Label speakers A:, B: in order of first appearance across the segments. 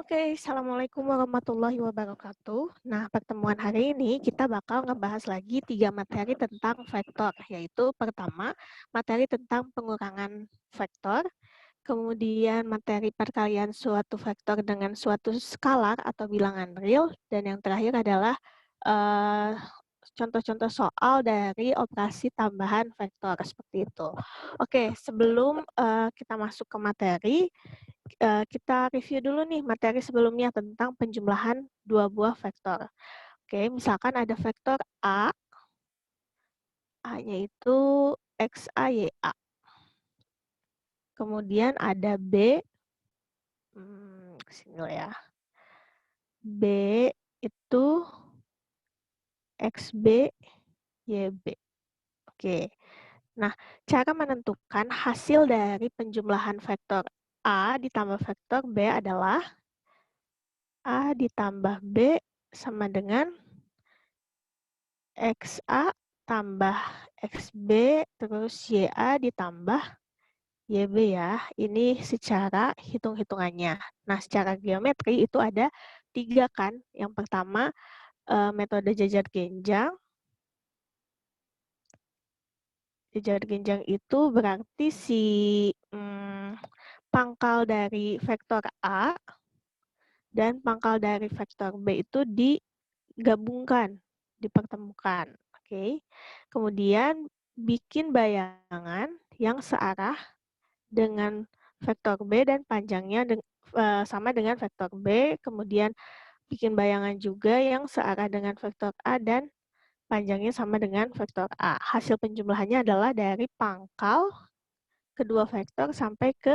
A: Oke, Assalamualaikum warahmatullahi wabarakatuh. Nah, pertemuan hari ini kita bakal ngebahas lagi 3 materi tentang vektor, yaitu pertama, materi tentang pengurangan vektor, kemudian materi perkalian suatu vektor dengan suatu skalar atau bilangan real, dan yang terakhir adalah eh, contoh-contoh soal dari operasi tambahan vektor, seperti itu. Oke, sebelum kita masuk ke materi, kita review dulu nih materi sebelumnya tentang penjumlahan dua buah vektor. Oke, misalkan ada vektor A, A-nya itu XA, YA. Kemudian ada B, sini dulu ya. B itu XB, YB. Oke, nah cara menentukan hasil dari penjumlahan vektor A ditambah vektor B adalah A ditambah B sama dengan XA tambah XB terus YA ditambah YB ya. Ini secara hitung-hitungannya. Nah, secara geometri itu ada 3 kan. Yang pertama metode jajar genjang. Jajar genjang itu berarti si pangkal dari vektor A dan pangkal dari vektor B itu digabungkan, dipertemukan. Oke. Kemudian bikin bayangan yang searah dengan vektor B dan panjangnya sama dengan vektor B, kemudian bikin bayangan juga yang searah dengan vektor A dan panjangnya sama dengan vektor A. Hasil penjumlahannya adalah dari pangkal kedua vektor sampai ke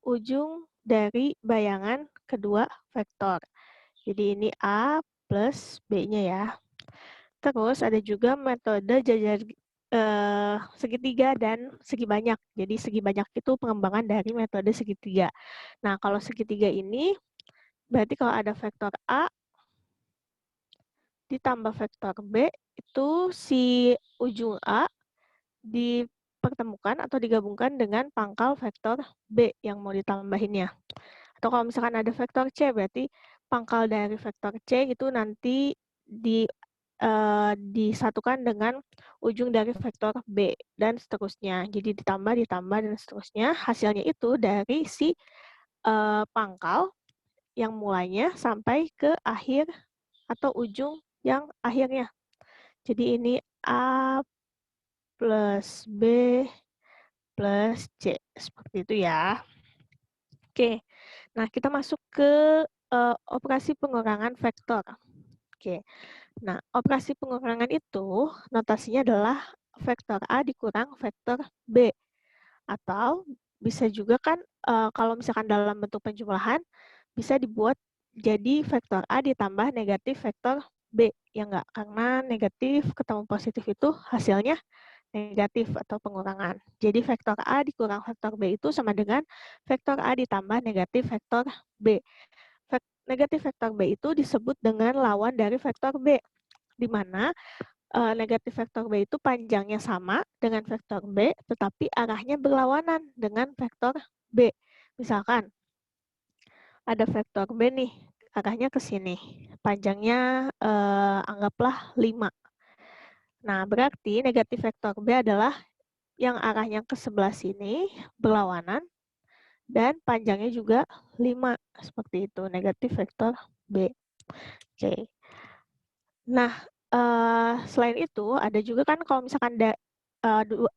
A: ujung dari bayangan kedua vektor. Jadi ini A plus B-nya ya. Terus ada juga metode jajar segitiga dan segi banyak. Jadi segi banyak itu pengembangan dari metode segitiga. Nah, kalau segitiga ini berarti kalau ada vektor A ditambah vektor B, itu si ujung A dipertemukan atau digabungkan dengan pangkal vektor B yang mau ditambahinnya. Atau kalau misalkan ada vektor C, berarti pangkal dari vektor C itu nanti disatukan dengan ujung dari vektor B dan seterusnya. Jadi ditambah, dan seterusnya. Hasilnya itu dari si pangkal yang mulainya sampai ke akhir atau ujung yang akhirnya. Jadi ini A plus B plus C. Seperti itu ya. Oke, nah kita masuk ke operasi pengurangan vektor. Oke, nah operasi pengurangan itu notasinya adalah vektor A dikurang vektor B. Atau bisa juga kan kalau misalkan dalam bentuk penjumlahan, bisa dibuat jadi vektor A ditambah negatif vektor B. Ya enggak? Karena negatif ketemu positif itu hasilnya negatif atau pengurangan. Jadi vektor A dikurang vektor B itu sama dengan vektor A ditambah negatif vektor B. Negatif vektor B itu disebut dengan lawan dari vektor B, di mana negatif vektor B itu panjangnya sama dengan vektor B, tetapi arahnya berlawanan dengan vektor B. Misalkan, ada vektor B nih, arahnya ke sini. Panjangnya anggaplah 5. Nah, berarti negatif vektor B adalah yang arahnya ke sebelah sini, berlawanan, dan panjangnya juga 5. Seperti itu, negatif vektor B. Oke. Nah, selain itu ada juga kan kalau misalkan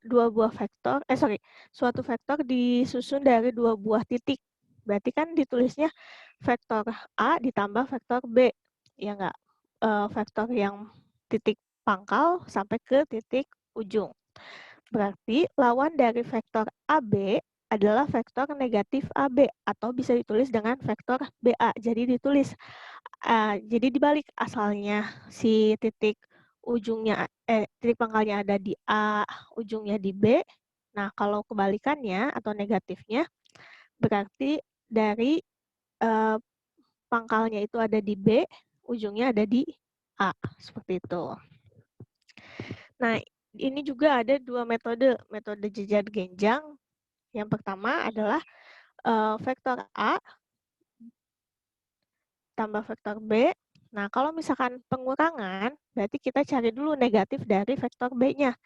A: dua buah vektor, suatu vektor disusun dari 2 buah titik. Berarti kan ditulisnya vektor A ditambah vektor B, ya enggak? Vektor yang titik pangkal sampai ke titik ujung. Berarti lawan dari vektor AB adalah vektor negatif AB atau bisa ditulis dengan vektor BA. Jadi ditulis jadi dibalik asalnya si titik titik pangkalnya ada di A, ujungnya di B. Nah, kalau kebalikannya atau negatifnya berarti dari pangkalnya itu ada di B, ujungnya ada di A, seperti itu. Nah, ini juga ada 2 metode jajar genjang. Yang pertama adalah vektor A tambah vektor B. Nah, kalau misalkan pengurangan, berarti kita cari dulu negatif dari vektor B-nya.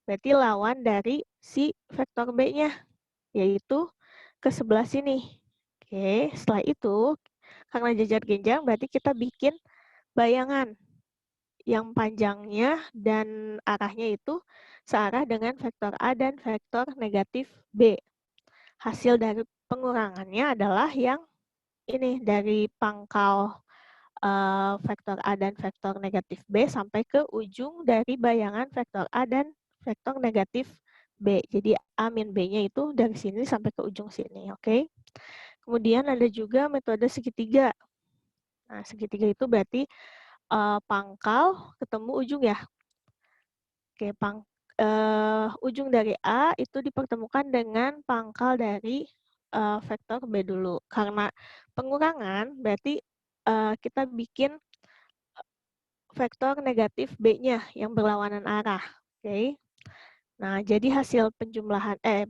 A: Berarti lawan dari si vektor B-nya, yaitu ke sebelah sini. Oke, setelah itu, karena jajar genjang, berarti kita bikin bayangan yang panjangnya dan arahnya itu searah dengan vektor A dan vektor negatif B. Hasil dari pengurangannya adalah yang ini, dari pangkal vektor A dan vektor negatif B sampai ke ujung dari bayangan vektor A dan vektor negatif B. Jadi A min B-nya itu dari sini sampai ke ujung sini, oke? Kemudian ada juga metode segitiga. Nah, segitiga itu berarti pangkal ketemu ujung ya. Oke, ujung dari A itu dipertemukan dengan pangkal dari vektor B dulu. Karena pengurangan berarti kita bikin vektor negatif B-nya yang berlawanan arah. Oke. Nah, jadi hasil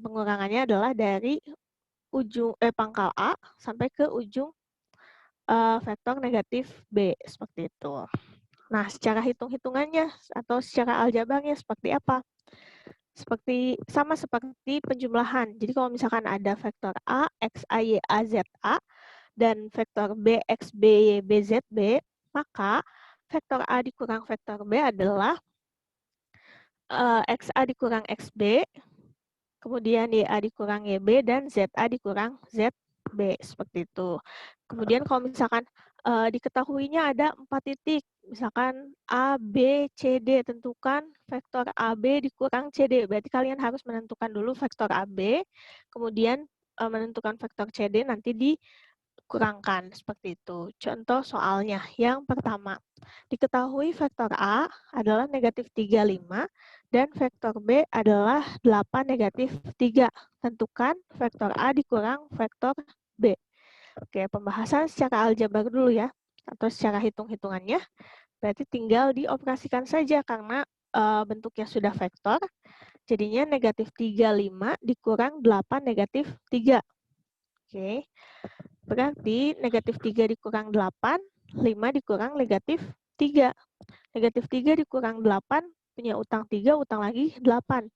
A: pengurangannya adalah dari ujung pangkal A sampai ke ujung vektor negatif B seperti itu. Nah, secara hitung-hitungannya atau secara aljabarnya seperti apa? Sama seperti penjumlahan. Jadi kalau misalkan ada vektor A, X, A, Y, A, Z, A, dan vektor B, X, B, Y, B, Z, B, maka vektor A dikurang vektor B adalah XA dikurang XB, kemudian YA dikurang YB, dan ZA dikurang ZB, seperti itu. Kemudian kalau misalkan diketahuinya ada 4 titik, misalkan A, B, C, D, tentukan vektor AB dikurang CD. Berarti kalian harus menentukan dulu vektor AB, kemudian menentukan vektor CD, nanti dikurangkan, seperti itu. Contoh soalnya, yang pertama, diketahui vektor A adalah negatif 35, dan vektor B adalah 8 negatif 3. Tentukan vektor A dikurang vektor B. Oke, pembahasan secara aljabar dulu ya, atau secara hitung-hitungannya. Berarti tinggal dioperasikan saja karena bentuknya sudah vektor, jadinya negatif 35 dikurang 8 negatif 3. Oke, berarti negatif 3 dikurang 8, 5 dikurang negatif 3. Negatif 3 dikurang 8, punya utang 3, utang lagi 8.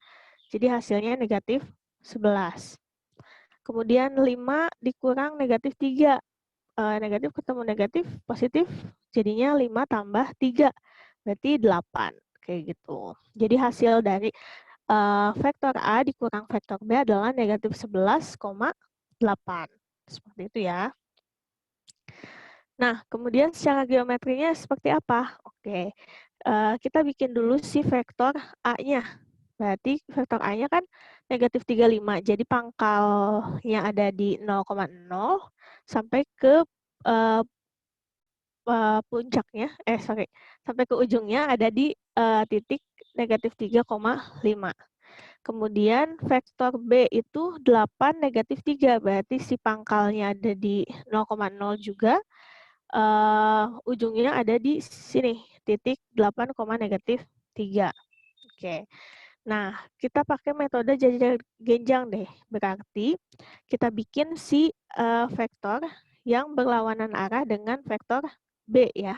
A: Jadi hasilnya negatif 11. Kemudian 5 dikurang negatif 3. Negatif ketemu negatif, positif, jadinya 5 tambah 3. Berarti 8. Kayak gitu. Jadi hasil dari vektor A dikurang vektor B adalah negatif 11,8. Seperti itu ya. Nah, kemudian secara geometrinya seperti apa? Oke, kita bikin dulu si vektor A-nya. Berarti vektor A-nya kan negatif 35. Jadi pangkalnya ada di 0,0 sampai ke puncaknya, sampai ke ujungnya ada di titik negatif 3,5. Kemudian vektor B itu 8 negatif 3. Berarti si pangkalnya ada di 0,0 juga. Ujungnya ada di sini, titik 8, negatif 3. Oke. Nah, kita pakai metode jajar genjang deh. Berarti kita bikin si vektor yang berlawanan arah dengan vektor B ya.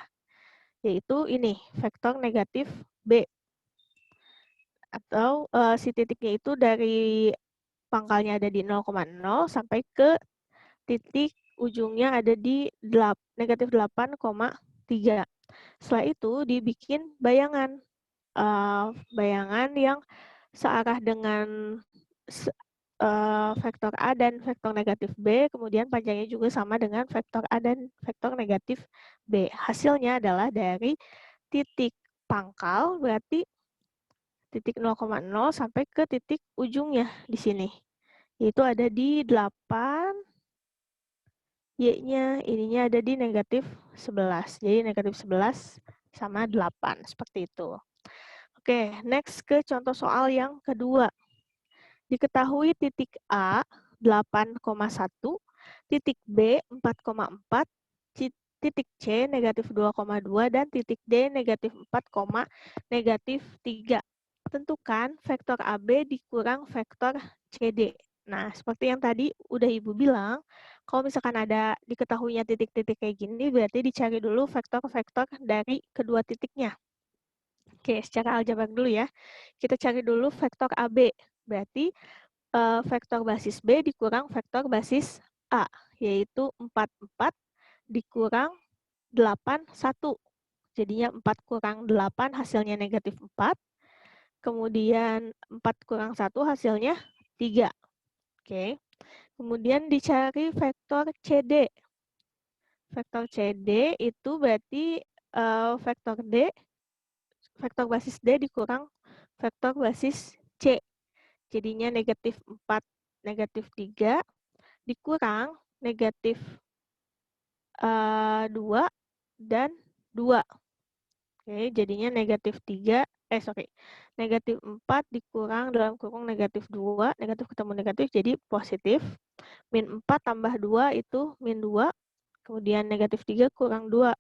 A: Yaitu ini, vektor negatif B. Atau si titiknya itu dari pangkalnya ada di 0,0 sampai ke titik ujungnya ada di negatif 8,3. Setelah itu dibikin bayangan. Bayangan yang searah dengan vektor A dan vektor negatif B, kemudian panjangnya juga sama dengan vektor A dan vektor negatif B. Hasilnya adalah dari titik pangkal, berarti titik 0,0 sampai ke titik ujungnya di sini. Yaitu ada di 8, Y-nya ininya ada di negatif 11. Jadi negatif 11 sama 8, seperti itu. Oke, next ke contoh soal yang kedua. Diketahui titik A 8,1, titik B 4,4, titik C negatif 2,2, dan titik D negatif 4, negatif 3. Tentukan vektor AB dikurang vektor CD. Nah, seperti yang tadi udah Ibu bilang, Kalau misalkan ada diketahuinya titik-titik kayak gini, berarti dicari dulu vektor-vektor dari kedua titiknya. Oke, secara aljabar dulu ya. Kita cari dulu vektor AB. Berarti vektor basis B dikurang vektor basis A, yaitu 44 dikurang 8, 1. Jadinya 4 kurang 8 hasilnya negatif 4. Kemudian 4 kurang 1 hasilnya 3. Oke. Kemudian dicari vektor CD. Vektor CD itu berarti vektor D, vektor basis D dikurang vektor basis C. Jadinya negatif 4, negatif 3 dikurang negatif 2 dan 2. Oke, jadinya negatif 3, negatif 4 dikurang dalam kurung negatif 2, negatif ketemu negatif jadi positif. Min 4 tambah 2 itu min 2, kemudian negatif 3 kurang 2.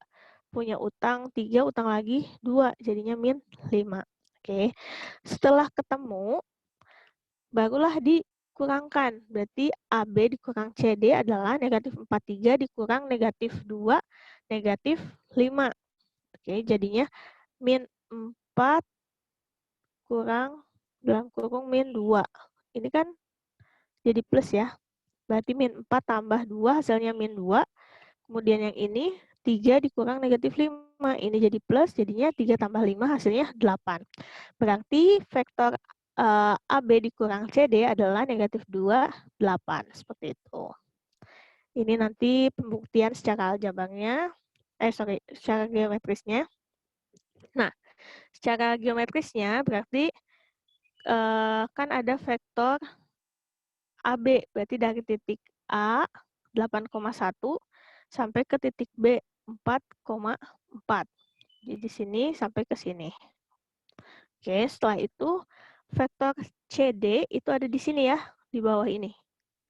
A: Punya utang 3, utang lagi 2, jadinya min 5. Oke, setelah ketemu, barulah dikurangkan. Berarti AB dikurang CD adalah negatif 43 dikurang negatif 2, negatif 5. Oke, jadinya min 4 kurang dalam kurung min 2. Ini kan jadi plus ya. Berarti min 4 tambah 2 hasilnya min 2. Kemudian yang ini 3 dikurang negatif 5. Ini jadi plus, jadinya 3 tambah 5 hasilnya 8. Berarti vektor AB dikurang CD adalah negatif 2, 8. Seperti itu. Ini nanti pembuktian secara aljabarnya. Secara geometrisnya. Nah, secara geometrisnya berarti kan ada vektor AB, berarti dari titik A 8,1 sampai ke titik B 4,4. Jadi di sini sampai ke sini. Oke, setelah itu vektor CD itu ada di sini ya, di bawah ini.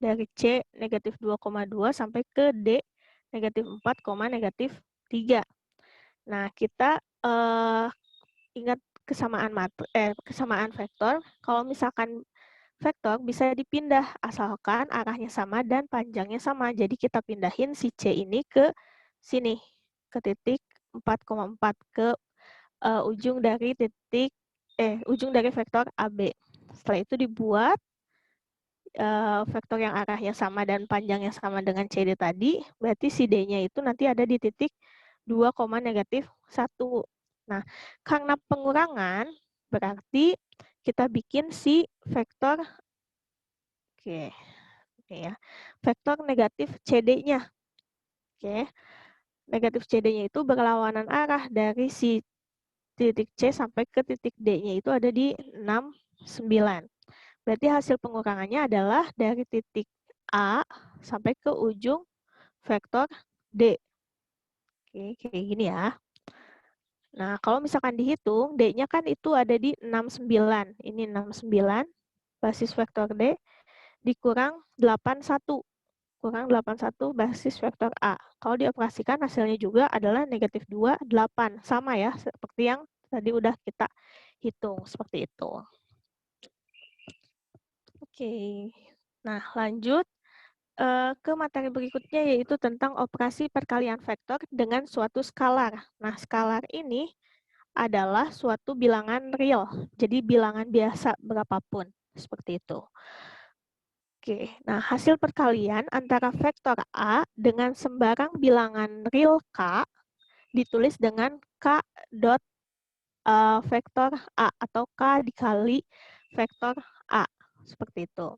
A: Dari C negatif 2,2 sampai ke D negatif 4, negatif 3. Nah, kita ingat kesamaan vektor. Kalau misalkan vektor bisa dipindah asalkan arahnya sama dan panjangnya sama. Jadi kita pindahin si C ini ke sini, ke titik 4,4, ke ujung dari vektor AB. Setelah itu dibuat vektor yang arahnya sama dan panjangnya sama dengan CD tadi, berarti si D-nya itu nanti ada di titik 2, negatif 1. Nah, karena pengurangan, berarti kita bikin si vektor, oke ya, vektor negatif CD-nya. Oke, negatif CD-nya itu berlawanan arah dari si titik C sampai ke titik D-nya itu ada di 6, 9. Berarti hasil pengurangannya adalah dari titik A sampai ke ujung vektor D. Oke, kayak gini ya. Nah, kalau misalkan dihitung, D-nya kan itu ada di 69. Ini 69, basis vektor D, dikurang 81. Kurang 81 basis vektor A. Kalau dioperasikan hasilnya juga adalah negatif 2, 8. Sama ya, seperti yang tadi udah kita hitung. Seperti itu. Oke, nah lanjut ke materi berikutnya yaitu tentang operasi perkalian vektor dengan suatu skalar. Nah, skalar ini adalah suatu bilangan real, jadi bilangan biasa berapapun, seperti itu. Oke, nah hasil perkalian antara vektor A dengan sembarang bilangan real K ditulis dengan K dot vektor A atau K dikali vektor A, seperti itu.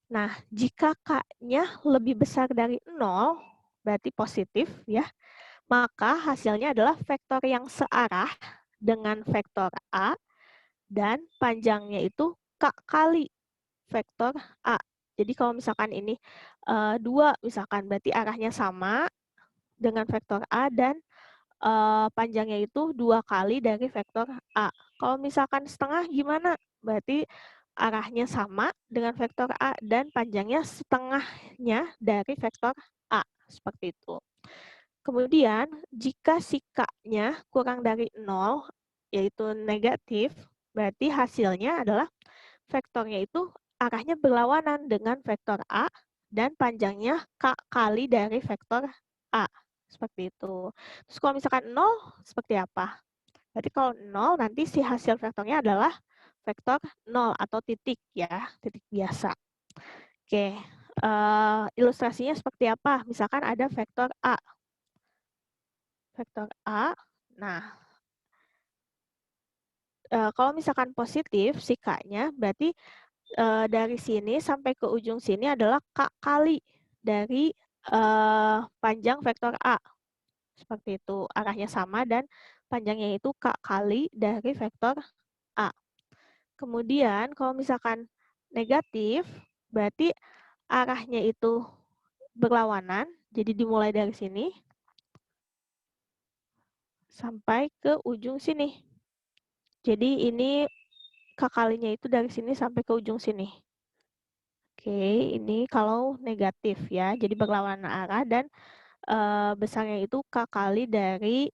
A: Nah, jika K-nya lebih besar dari 0, berarti positif ya, maka hasilnya adalah vektor yang searah dengan vektor A dan panjangnya itu K kali vektor A. Jadi kalau misalkan ini 2, misalkan berarti arahnya sama dengan vektor A dan panjangnya itu 2 kali dari vektor A. Kalau misalkan setengah gimana? Berarti arahnya sama dengan vektor A dan panjangnya setengahnya dari vektor A. Seperti itu. Kemudian, jika si K-nya kurang dari 0, yaitu negatif, berarti hasilnya adalah vektornya itu arahnya berlawanan dengan vektor A dan panjangnya K kali dari vektor A. Seperti itu. Terus kalau misalkan 0, seperti apa? Berarti kalau 0, nanti si hasil vektornya adalah vektor 0 atau titik ya, titik biasa. Oke, ilustrasinya seperti apa? Misalkan ada vektor A. Vektor A, nah kalau misalkan positif si K-nya, berarti dari sini sampai ke ujung sini adalah K kali dari panjang vektor A. Seperti itu, arahnya sama dan panjangnya itu K kali dari vektor A. Kemudian kalau misalkan negatif, berarti arahnya itu berlawanan, jadi dimulai dari sini sampai ke ujung sini. Jadi ini K kalinya itu dari sini sampai ke ujung sini. Oke, ini kalau negatif ya, jadi berlawanan arah dan besarnya itu K kali dari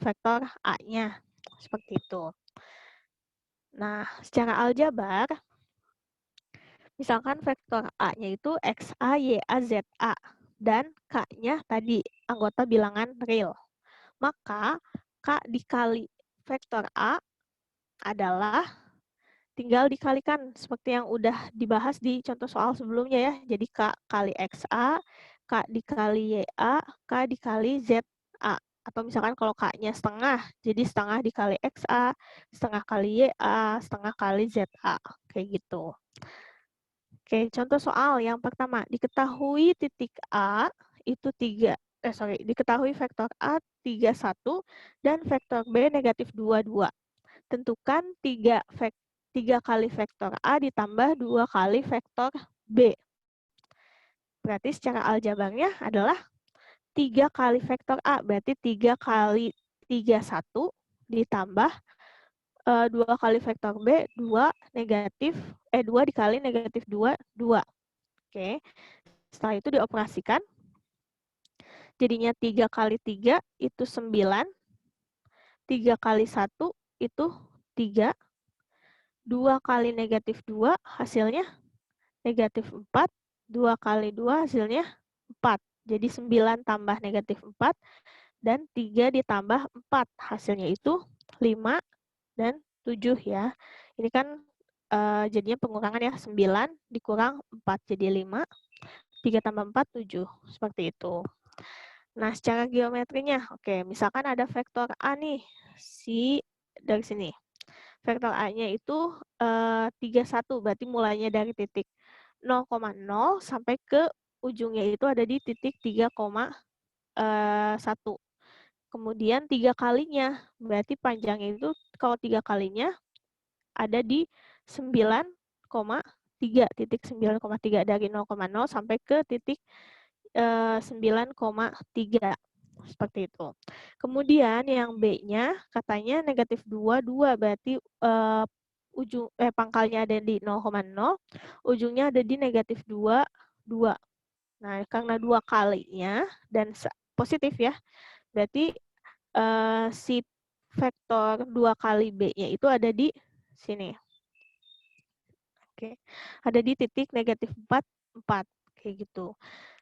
A: vektor A-nya. Seperti itu. Nah, secara aljabar, misalkan vektor A-nya itu XA, YA, ZA. Dan K-nya tadi anggota bilangan real. Maka K dikali vektor A adalah tinggal dikalikan seperti yang udah dibahas di contoh soal sebelumnya ya. Jadi K kali XA, K dikali YA, K dikali ZA. Atau misalkan kalau K-nya setengah, jadi setengah dikali XA, setengah kali YA, setengah kali ZA. Kayak gitu. Oke, contoh soal yang pertama. Diketahui titik A itu diketahui vektor A 31 dan vektor B negatif 22. Tentukan 3 kali vektor A ditambah 2 kali vektor B. Berarti secara aljabarnya adalah 3 kali vektor A, berarti 3 kali 31 ditambah 2 kali vektor B, 2 dikali negatif 2, 2. Oke, setelah itu dioperasikan, jadinya 3 kali 3 itu 9, 3 kali 1 itu 3, 2 kali negatif 2 hasilnya negatif 4, 2 kali 2 hasilnya 4. Jadi 9 tambah negatif 4, dan 3 ditambah 4 hasilnya itu 5 dan 7 ya. Ini kan jadinya pengurangan ya, 9 dikurang 4 jadi 5, 3 tambah 4, 7. Seperti itu. Nah, secara geometrinya, oke, misalkan ada vektor A nih, dari sini. Vektor A-nya itu 31, berarti mulainya dari titik 0,0 sampai ke ujungnya itu ada di titik 3,1. Kemudian 3 kalinya, berarti panjangnya itu kalau 3 kalinya ada di 9,3, titik 9,3 dari 0,0 sampai ke titik 9,3. Seperti itu. Kemudian yang B-nya katanya negatif 2, 2, berarti pangkalnya ada di 0,0, ujungnya ada di negatif 2, 2. Nah, karena 2 kalinya dan positif ya, berarti si vektor 2 kali B-nya itu ada di sini. Oke, ada di titik negatif 4, 4. Kayak gitu.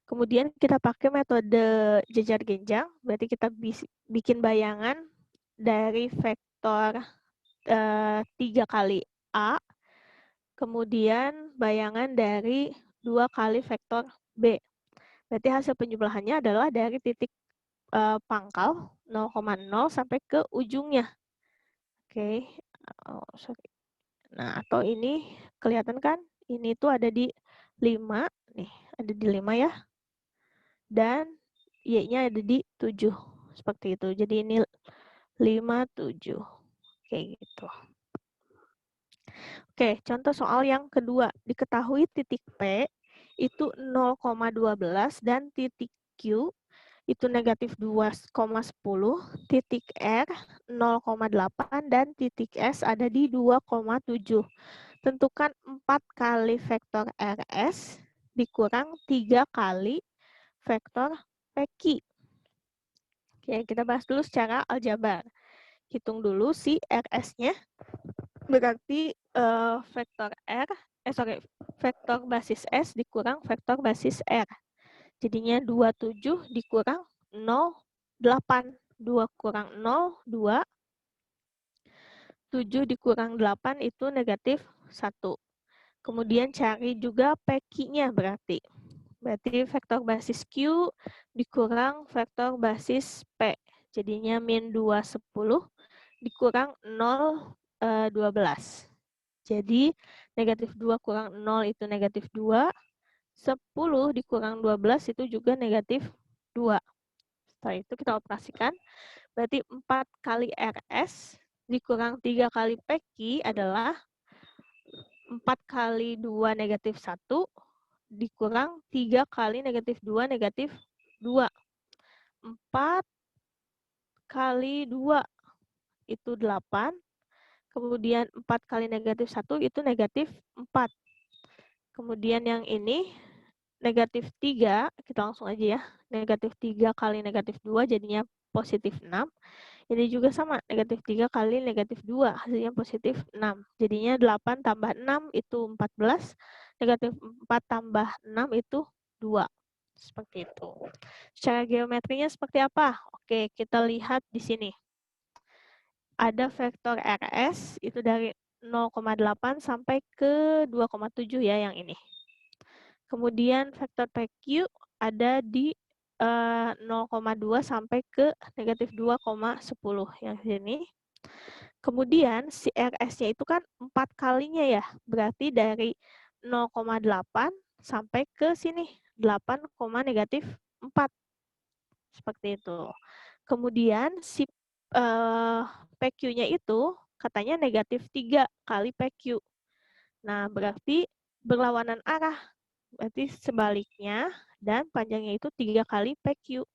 A: Kemudian kita pakai metode jejar genjang, berarti kita bikin bayangan dari vektor 3 kali A, kemudian bayangan dari 2 kali vektor B. Berarti hasil penjumlahannya adalah dari titik pangkal 0,0 sampai ke ujungnya. Oke, Nah, atau ini kelihatan kan? Ini tuh ada di 5, nih, ada di 5 ya. Dan Y-nya ada di 7. Seperti itu. Jadi ini 5, 7. Kayak gitu. Oke, contoh soal yang kedua. Diketahui titik P itu 0,12 dan titik Q itu negatif 2,10, titik R 0,8 dan titik S ada di 2,7. Tentukan 4 kali vektor RS dikurang 3 kali vektor PQ. Oke, kita bahas dulu secara aljabar. Hitung dulu si RS-nya. Berarti vektor R vektor basis S dikurang vektor basis R. Jadinya 27 dikurang 0, 8. 2 kurang 0, 2. 7 dikurang 8 itu negatif 1. Kemudian cari juga PQ-nya berarti. Berarti vektor basis Q dikurang vektor basis P. Jadinya min 2, 10 dikurang 0, 12. Jadi negatif 2 kurang 0 itu negatif 2. 10 dikurang 12 itu juga negatif 2. Setelah itu kita operasikan. Berarti 4 kali RS dikurang 3 kali PQ adalah 4 kali 2 negatif 1 dikurang 3 kali negatif 2 negatif 2. 4 kali 2 itu 8. Kemudian 4 kali negatif 1 itu negatif 4. Kemudian yang ini negatif 3, kita langsung aja ya. Negatif 3 kali negatif 2 jadinya positif 6. Ini juga sama, negatif 3 kali negatif 2, hasilnya positif 6. Jadinya 8 tambah 6 itu 14, negatif 4 tambah 6 itu 2. Seperti itu. Secara geometrinya seperti apa? Oke, kita lihat di sini. Ada vektor RS, itu dari 0,8 sampai ke 2,7 ya yang ini. Kemudian vektor PQ ada di 0,2 sampai ke negatif 2,10 yang sini. Kemudian si RS-nya itu kan 4 kalinya ya, berarti dari 0,8 sampai ke sini, 8, negatif 4. Seperti itu. Kemudian si PQ-nya itu katanya negatif 3 kali PQ. Nah, berarti berlawanan arah. Berarti sebaliknya dan panjangnya itu 3 kali PQ.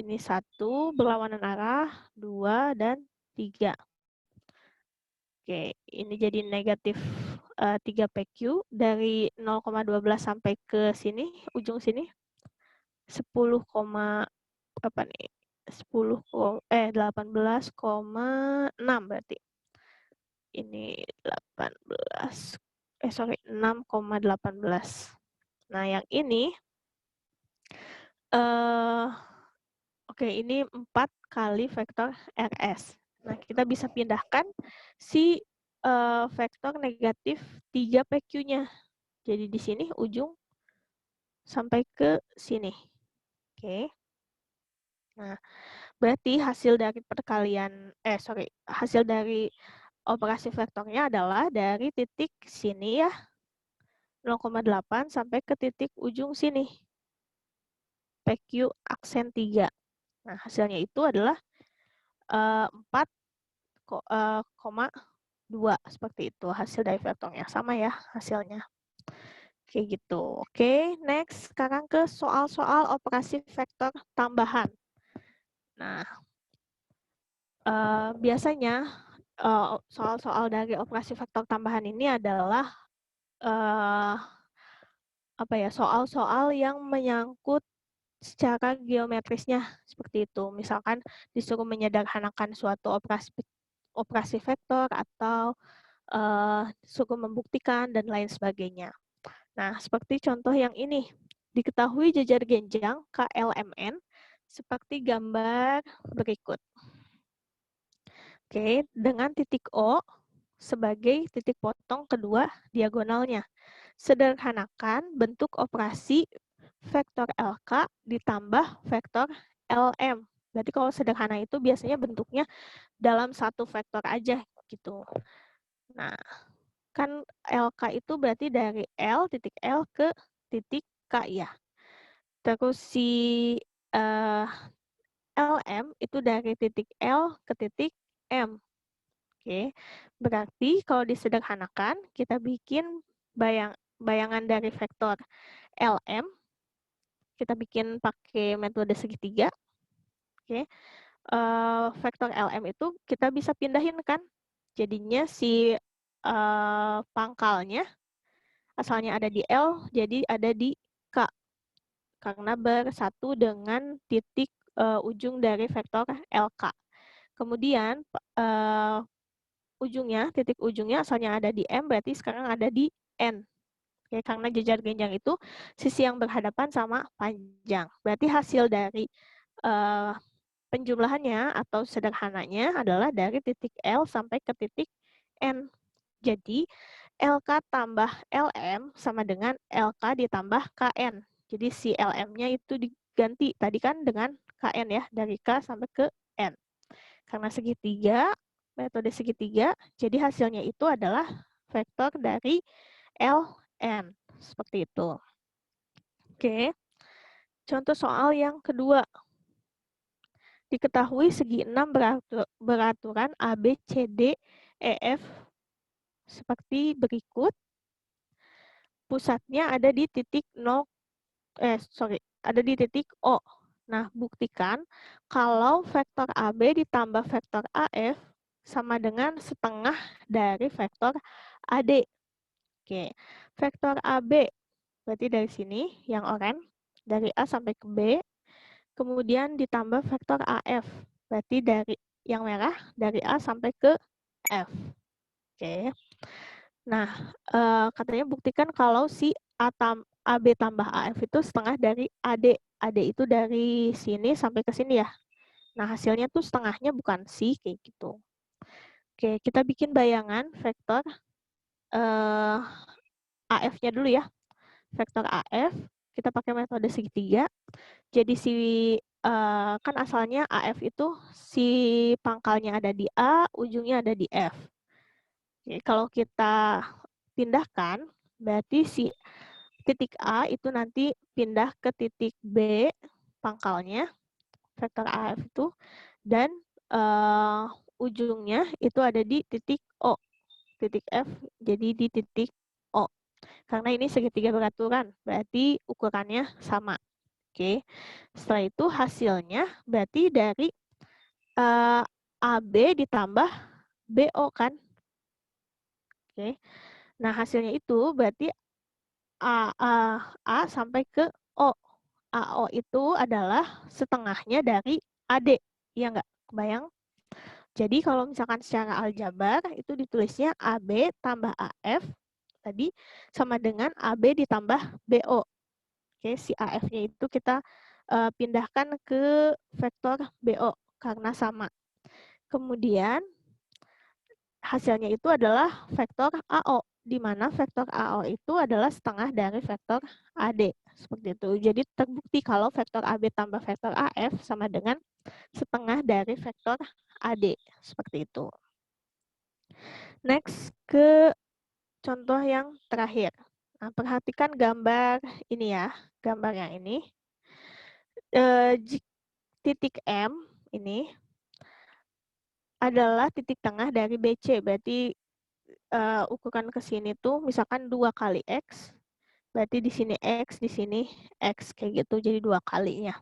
A: Ini 1 berlawanan arah, 2 dan 3. Oke, ini jadi negatif 3 PQ dari 0,12 sampai ke sini, ujung sini. 10, apa nih? 18,6 berarti. Ini 6,18. Nah, yang ini oke, ini 4 kali vektor RS. Nah, kita bisa pindahkan si vektor negatif 3 PQ-nya. Jadi di sini ujung sampai ke sini. Oke. Nah, berarti hasil dari hasil dari operasi vektornya adalah dari titik sini ya, 0,8 sampai ke titik ujung sini, PQ aksen 3. Nah, hasilnya itu adalah 4,2 seperti itu hasil dari vektornya. Sama ya hasilnya. Oke gitu. Oke, next sekarang ke soal-soal operasi vektor tambahan. Nah, biasanya soal-soal dari operasi vektor tambahan ini adalah soal-soal yang menyangkut secara geometrisnya seperti itu. Misalkan disuruh menyederhanakan suatu operasi vektor atau suruh membuktikan dan lain sebagainya. Nah, seperti contoh yang ini. Diketahui jajar genjang KLMN seperti gambar berikut. Oke, dengan titik O sebagai titik potong kedua diagonalnya. Sederhanakan bentuk operasi vektor LK ditambah vektor LM. Berarti kalau sederhana itu biasanya bentuknya dalam satu vektor aja gitu. Nah, kan LK itu berarti dari titik L ke titik K ya. Terus si LM itu dari titik L ke titik M. Oke, berarti kalau disederhanakan, kita bikin bayangan dari vektor LM. Kita bikin pakai metode segitiga. Oke, vektor LM itu kita bisa pindahin kan. Jadinya si pangkalnya asalnya ada di L, jadi ada di K. Karena bersatu dengan titik ujung dari vektor LK. Kemudian titik ujungnya asalnya ada di M, berarti sekarang ada di N. Oke, karena jejar genjang itu sisi yang berhadapan sama panjang. Berarti hasil dari penjumlahannya atau sederhananya adalah dari titik L sampai ke titik N. Jadi, LK tambah LM sama dengan LK ditambah KN. Jadi, si LM-nya itu diganti tadi kan dengan KN ya, dari K sampai ke N. Karena segitiga, metode segitiga, jadi hasilnya itu adalah vektor dari LN. Seperti itu. Oke, contoh soal yang kedua. Diketahui segi 6 beraturan ABCD EF seperti berikut. Pusatnya ada di titik 0, ada di titik O. Nah, buktikan kalau vektor AB ditambah vektor AF sama dengan setengah dari vektor AD. Oke, vektor AB berarti dari sini yang oranye, dari A sampai ke B. Kemudian ditambah vektor AF, berarti dari yang merah dari A sampai ke F. Oke. Nah, katanya buktikan kalau si AB tambah AF itu setengah dari AD. AD itu dari sini sampai ke sini ya. Nah, hasilnya tuh setengahnya bukan si, kayak gitu. Oke, kita bikin bayangan vektor AF-nya dulu ya. Vektor AF, kita pakai metode segitiga. Jadi kan asalnya AF itu si pangkalnya ada di A, ujungnya ada di F. Oke, kalau kita pindahkan, berarti si titik A itu nanti pindah ke titik B pangkalnya, vektor AF itu, dan ujungnya itu ada di titik O. Titik F jadi di titik O. Karena ini segitiga beraturan, berarti ukurannya sama. Oke, setelah itu hasilnya berarti dari AB ditambah BO kan. Oke, nah hasilnya itu berarti A sampai ke O. AO itu adalah setengahnya dari AD. Iya nggak? Kebayang? Jadi kalau misalkan secara aljabar itu ditulisnya AB tambah AF tadi sama dengan AB ditambah BO. Oke, si AF-nya itu kita pindahkan ke vektor BO karena sama. Kemudian hasilnya itu adalah vektor AO, di mana vektor AO itu adalah setengah dari vektor AD. Seperti itu. Jadi terbukti kalau vektor AB tambah vektor AF sama dengan setengah dari vektor AD. Seperti itu. Next ke contoh yang terakhir. Nah, perhatikan gambar ini ya, gambar yang ini. Titik M ini adalah titik tengah dari BC, berarti ukuran ke sini tuh misalkan 2 kali X, berarti di sini X, di sini X, kayak gitu, jadi 2 kalinya.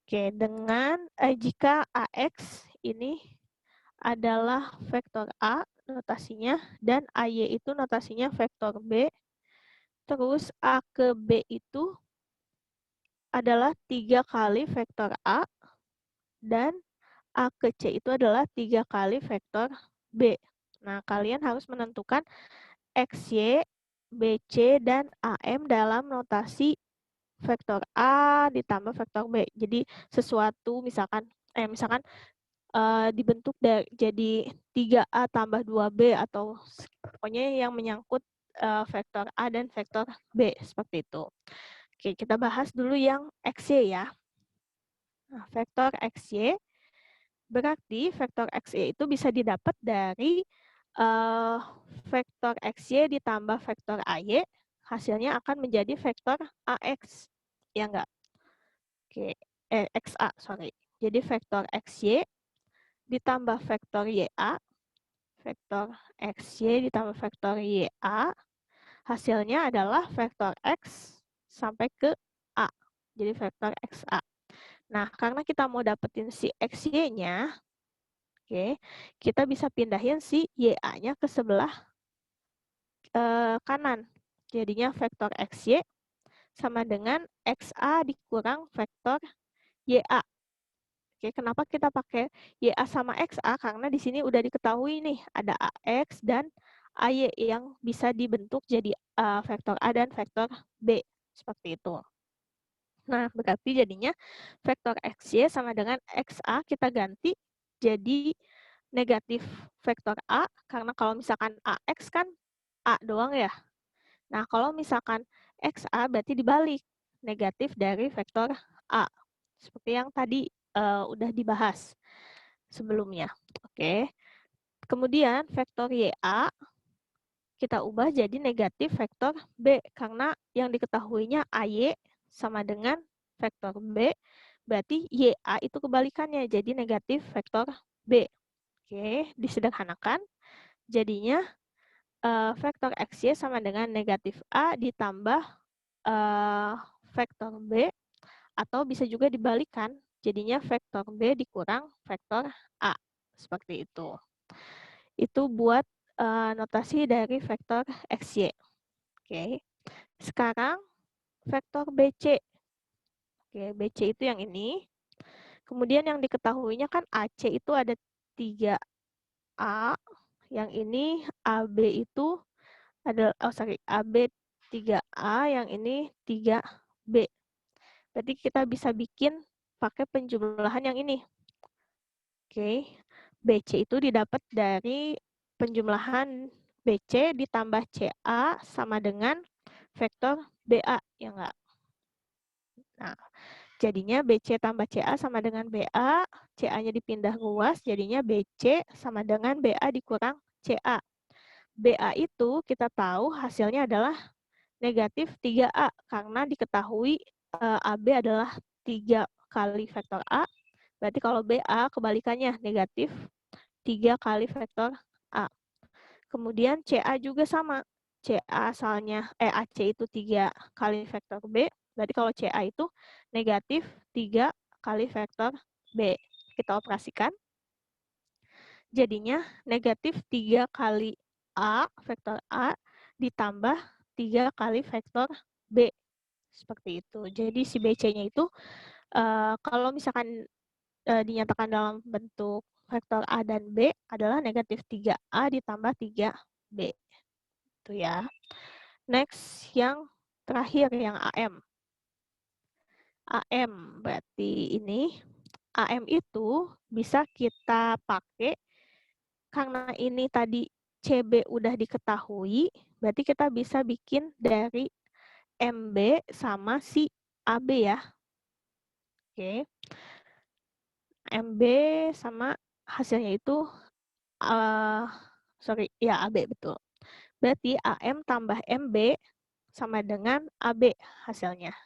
A: Oke, dengan jika AX ini adalah vektor A notasinya, dan AY itu notasinya vektor B, terus A ke B itu adalah 3 kali vektor A, dan A ke C itu adalah 3 kali vektor B. Nah, kalian harus menentukan XY, BC, dan AM dalam notasi vektor A ditambah vektor B. Jadi sesuatu misalkan dibentuk jadi 3A tambah 2B atau pokoknya yang menyangkut vektor A dan vektor B seperti itu. Oke, kita bahas dulu yang XY ya. Nah, vektor XY berarti vektor XY itu bisa didapat dari vektor XY ditambah vektor AY, hasilnya akan menjadi vektor AX. Ya enggak? Oke, XA, sorry. Jadi vektor XY ditambah vektor YA, vektor XY ditambah vektor YA, hasilnya adalah vektor X sampai ke A. Jadi vektor XA. Nah, karena kita mau dapetin si XY-nya, oke, kita bisa pindahin si YA-nya ke sebelah kanan. Jadinya vektor XY sama dengan XA dikurang vektor YA. Oke, kenapa kita pakai YA sama XA? Karena di sini udah diketahui nih, ada AX dan AY yang bisa dibentuk jadi vektor A dan vektor B, seperti itu. Nah, berarti jadinya vektor XY sama dengan XA kita ganti jadi negatif vektor A, karena kalau misalkan AX kan A doang ya. Nah, kalau misalkan XA berarti dibalik, negatif dari vektor A. Seperti yang tadi udah dibahas sebelumnya. Oke. Kemudian vektor YA kita ubah jadi negatif vektor B, karena yang diketahuinya AY sama dengan vektor B, berarti YA itu kebalikannya, jadi negatif vektor B. Oke, disederhanakan, jadinya vektor XY sama dengan negatif A ditambah vektor B, atau bisa juga dibalikan, jadinya vektor B dikurang vektor A, seperti itu. Itu buat notasi dari vektor XY. Oke. Sekarang vektor BC. Oke, BC itu yang ini. Kemudian yang diketahuinya kan AC itu ada 3A. Yang ini AB itu ada AB 3A, yang ini 3B. Berarti kita bisa bikin pakai penjumlahan yang ini. Oke. BC itu didapat dari penjumlahan BC ditambah CA sama dengan vektor BA, ya enggak? Nah, jadinya BC tambah CA sama dengan BA, CA-nya dipindah ruas, jadinya BC sama dengan BA dikurang CA. BA itu kita tahu hasilnya adalah negatif 3A, karena diketahui AB adalah 3 kali vektor A, berarti kalau BA kebalikannya negatif 3 kali vektor A. Kemudian CA juga sama. CA asalnya AC itu 3 kali vektor B, berarti kalau CA itu negatif 3 kali vektor B. Kita operasikan. Jadinya negatif 3 kali A, vektor A, ditambah 3 kali vektor B. Seperti itu. Jadi si BC-nya itu kalau misalkan dinyatakan dalam bentuk vektor A dan B adalah negatif 3A ditambah 3B. Itu ya. Next, yang terakhir, yang AM. AM berarti ini. AM itu bisa kita pakai, karena ini tadi CB udah diketahui, berarti kita bisa bikin dari MB sama si AB ya. Oke. MB sama hasilnya itu, ya AB betul. Berarti AM tambah MB sama dengan AB hasilnya.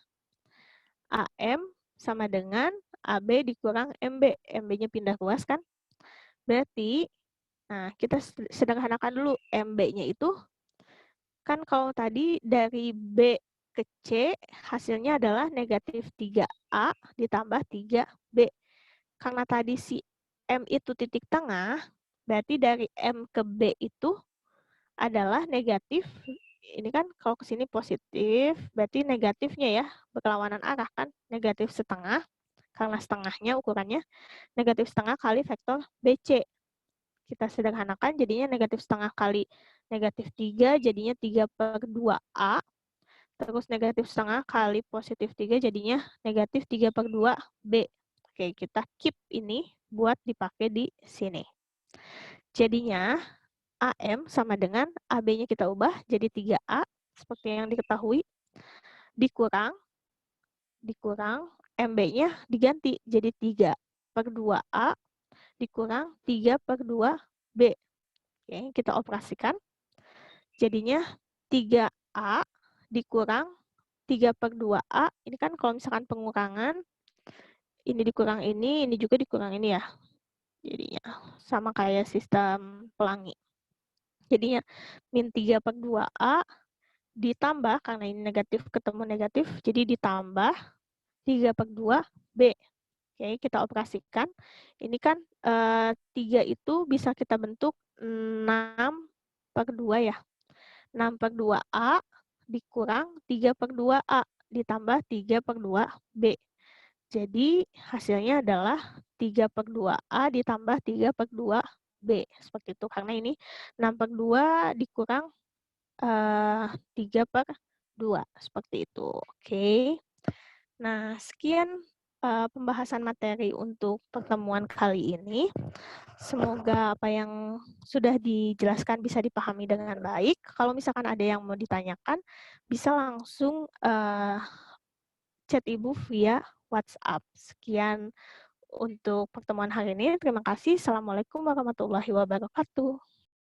A: AM sama dengan AB dikurang MB. MB-nya pindah ruas kan? Berarti, nah kita sederhanakan dulu. MB-nya itu, kan kalau tadi dari B ke C, hasilnya adalah negatif 3A ditambah 3B. Karena tadi si M itu titik tengah, berarti dari M ke B itu adalah negatif. Ini kan kalau ke sini positif, berarti negatifnya ya, berlawanan arah kan, negatif setengah, karena setengahnya ukurannya, negatif setengah kali vektor BC. Kita sederhanakan, jadinya negatif setengah kali negatif 3, jadinya 3/2A, terus negatif setengah kali positif 3, jadinya negatif 3/2B. Oke, kita keep ini buat dipakai di sini. Jadinya, AM sama dengan AB-nya kita ubah jadi 3A, seperti yang diketahui, dikurang MB-nya diganti jadi 3/2A dikurang 3/2B. Oke, kita operasikan. Jadinya 3A dikurang 3/2A, ini kan kalau misalkan pengurangan, ini dikurang ini juga dikurang ini ya. Jadinya sama kayak sistem pelangi. Jadinya min 3/2A ditambah, karena ini negatif ketemu negatif, jadi ditambah 3/2B. Oke, kita operasikan. Ini kan 3 itu bisa kita bentuk 6/2 ya. 6/2A dikurang 3/2A ditambah 3/2B. Jadi hasilnya adalah 3/2A ditambah 3/2 B, seperti itu. Karena ini 6/2 dikurang 3/2, seperti itu. Oke. Nah, sekian pembahasan materi untuk pertemuan kali ini. Semoga apa yang sudah dijelaskan bisa dipahami dengan baik. Kalau misalkan ada yang mau ditanyakan, bisa langsung chat Ibu via WhatsApp. Sekian untuk pertemuan hari ini. Terima kasih. Assalamualaikum warahmatullahi wabarakatuh.